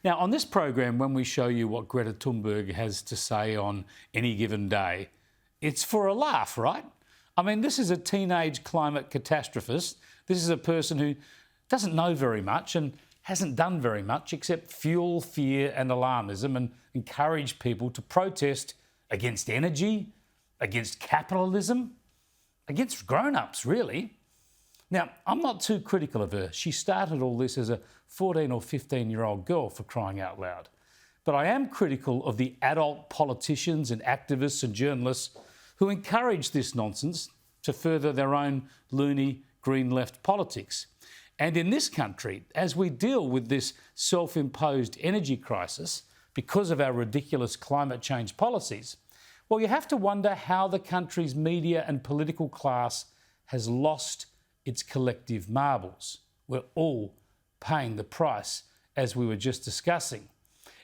Now, on this program, when we show you what Greta Thunberg has to say on any given day, it's for a laugh, right? I mean, this is a teenage climate catastrophist. This is a person who doesn't know very much and hasn't done very much except fuel fear and alarmism and encourage people to protest against energy, against capitalism, against grown-ups, really. Now, I'm not too critical of her. She started all this as a 14 or 15-year-old girl, for crying out loud. But I am critical of the adult politicians and activists and journalists who encourage this nonsense to further their own loony green left politics. And in this country, as we deal with this self-imposed energy crisis because of our ridiculous climate change policies, well, you have to wonder how the country's media and political class has lost its collective marbles. We're all paying the price, as we were just discussing.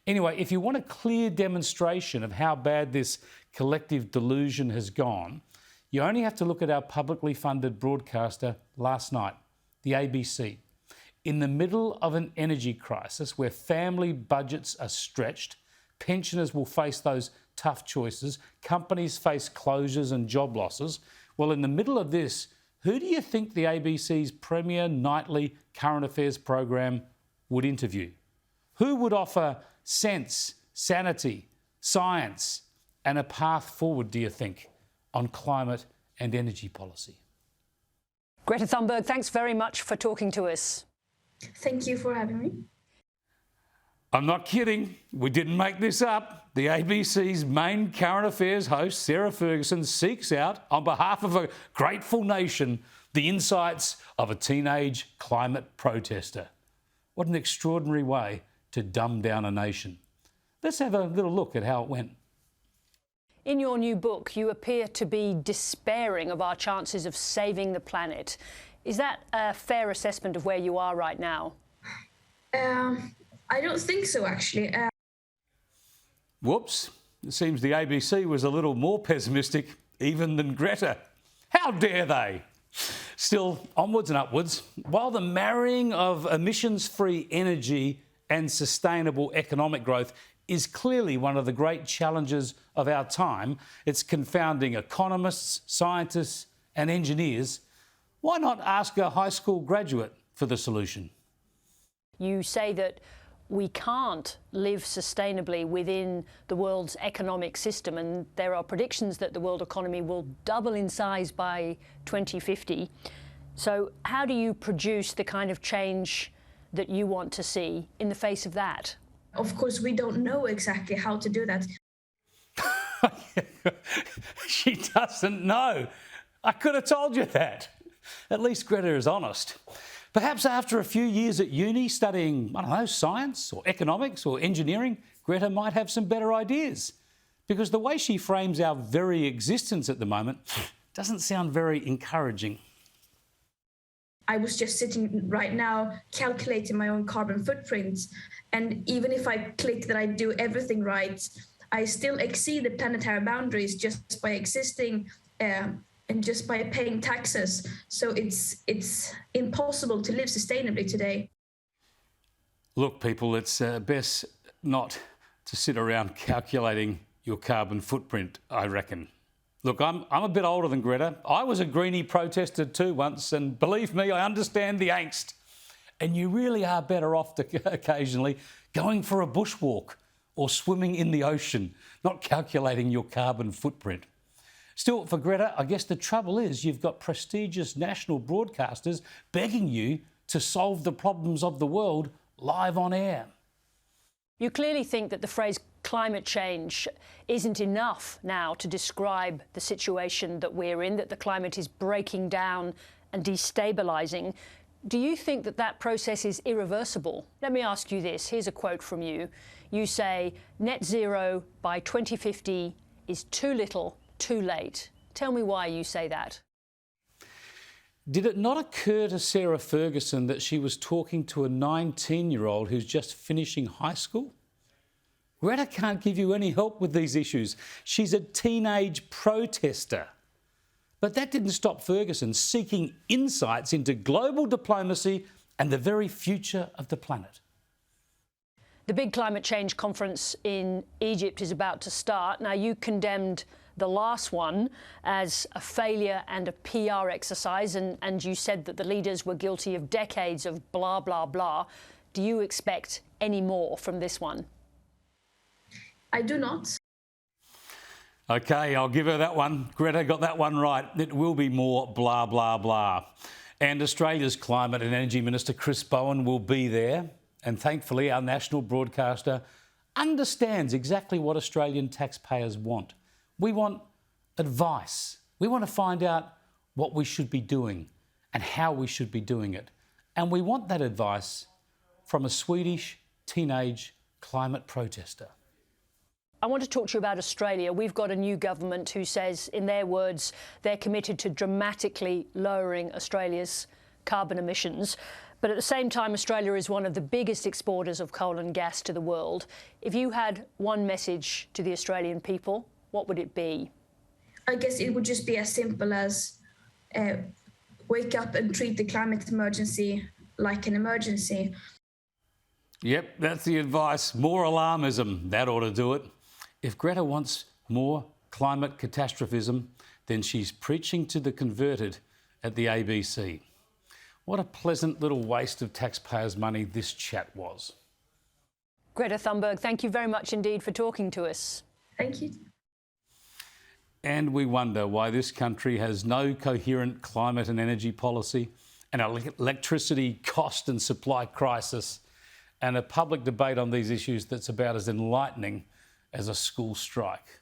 Anyway, if you want a clear demonstration of how bad this collective delusion has gone, you only have to look at our publicly funded broadcaster last night, the ABC. In the middle of an energy crisis where family budgets are stretched, pensioners will face those tough choices, companies face closures and job losses. Well, in the middle of this, who do you think the ABC's premier nightly current affairs program would interview? Who would offer sense, sanity, science, and a path forward, do you think, on climate and energy policy? Greta Thunberg, thanks very much for talking to us. Thank you for having me. I'm not kidding. We didn't make this up. The ABC's main current affairs host, Sarah Ferguson, seeks out, on behalf of a grateful nation, the insights of a teenage climate protester. What an extraordinary way to dumb down a nation. Let's have a little look at how it went. In your new book, you appear to be despairing of our chances of saving the planet. Is that a fair assessment of where you are right now? I don't think so, actually. Whoops. It seems the ABC was a little more pessimistic even than Greta. How dare they? Still, onwards and upwards. While the marrying of emissions-free energy and sustainable economic growth is clearly one of the great challenges of our time, it's confounding economists, scientists and engineers. Why not ask a high school graduate for the solution? You say that we can't live sustainably within the world's economic system, and there are predictions that the world economy will double in size by 2050. So how do you produce the kind of change that you want to see in the face of that? Of course, we don't know exactly how to do that. She doesn't know. I could have told you that. At least Greta is honest. Perhaps after a few years at uni studying, I don't know, science or economics or engineering, Greta might have some better ideas. Because the way she frames our very existence at the moment doesn't sound very encouraging. I was just sitting right now calculating my own carbon footprint. And even if I click that I do everything right, I still exceed the planetary boundaries just by existing and just by paying taxes. So it's impossible to live sustainably today. Look, people, it's best not to sit around calculating your carbon footprint, I reckon. Look, I'm a bit older than Greta. I was a greenie protester too once, and believe me, I understand the angst. And you really are better off occasionally going for a bushwalk or swimming in the ocean, not calculating your carbon footprint. Still, for Greta, I guess the trouble is you've got prestigious national broadcasters begging you to solve the problems of the world live on air. You clearly think that the phrase climate change isn't enough now to describe the situation that we're in, that the climate is breaking down and destabilising. Do you think that that process is irreversible? Let me ask you this. Here's a quote from you. You say, net zero by 2050 is too little, too late. Tell me why you say that. Did it not occur to Sarah Ferguson that she was talking to a 19-year-old who's just finishing high school? Greta can't give you any help with these issues. She's a teenage protester. But that didn't stop Ferguson seeking insights into global diplomacy and the very future of the planet. The big climate change conference in Egypt is about to start. Now, you condemned the last one as a failure and a PR exercise, and you said that the leaders were guilty of decades of blah, blah, blah. Do you expect any more from this one? I do not. OK, I'll give her that one. Greta got that one right. It will be more blah, blah, blah. And Australia's Climate and Energy Minister Chris Bowen will be there. And thankfully, our national broadcaster understands exactly what Australian taxpayers want. We want advice. We want to find out what we should be doing and how we should be doing it. And we want that advice from a Swedish teenage climate protester. I want to talk to you about Australia. We've got a new government who says, in their words, they're committed to dramatically lowering Australia's carbon emissions. But at the same time, Australia is one of the biggest exporters of coal and gas to the world. If you had one message to the Australian people, what would it be? I guess it would just be as simple as wake up and treat the climate emergency like an emergency. Yep, that's the advice. More alarmism, that ought to do it. If Greta wants more climate catastrophism, then she's preaching to the converted at the ABC. What a pleasant little waste of taxpayers' money this chat was. Greta Thunberg, thank you very much indeed for talking to us. Thank you. And we wonder why this country has no coherent climate and energy policy, an electricity cost and supply crisis, and a public debate on these issues that's about as enlightening as a school strike.